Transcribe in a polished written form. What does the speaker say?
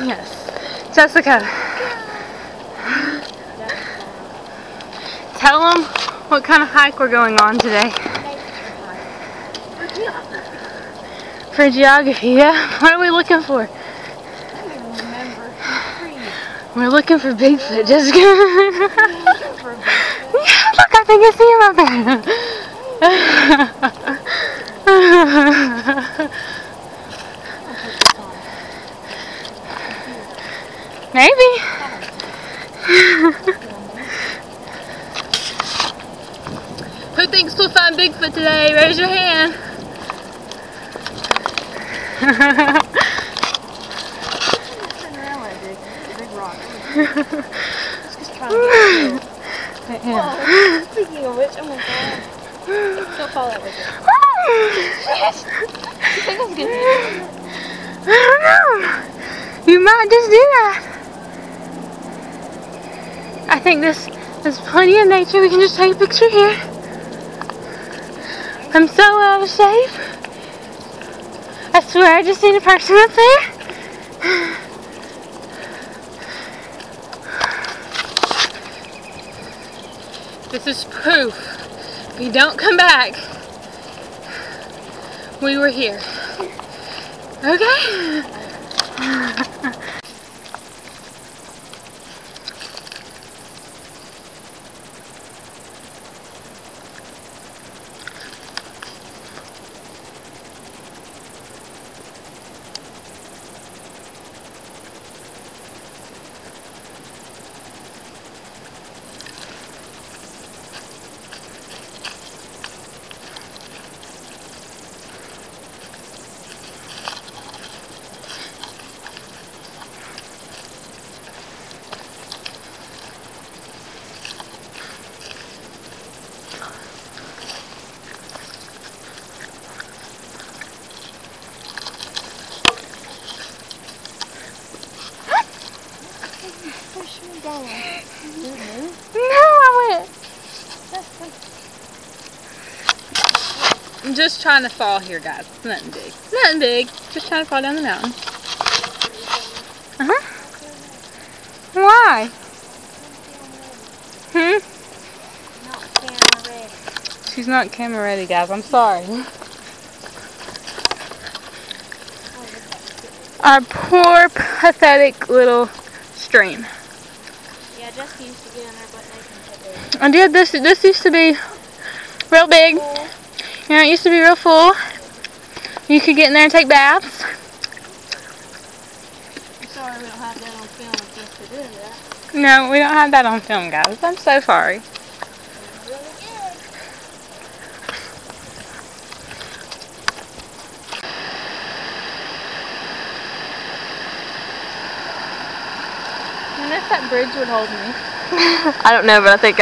Yes. Jessica. Tell them what kind of hike we're going on today. For geography, yeah. What are we looking for? I don't even remember. We're looking for Bigfoot, Jessica. Looking for Bigfoot? Yeah, look, I think I see him up there. Maybe. Who thinks we'll find Bigfoot today? Raise your hand. Big rock. Let's just try to get it. Whoa, speaking of which, oh my god. Don't fall that way. You think I was gonna hit it? I don't know. You might just do that. I think there's plenty of nature. We can just take a picture here. I'm so out of shape. I swear I just seen a person up there. This is proof. If you don't come back, we were here. Okay? Push me down. No, I went. I'm just trying to fall here, guys. It's nothing big. Nothing big. Just trying to fall down the mountain. Uh-huh. Why? Not camera ready. She's not camera ready, guys. I'm sorry. Our poor, pathetic little stream. Yeah, Jessica used to get in there, but they can I did. This used to be real big. Yeah, it used to be real full. You could get in there and take baths. I'm sorry we don't have that on film if Jessica did that. No, we don't have that on film, guys. I'm so sorry. Really good. I wonder if that bridge would hold me. I don't know, but I think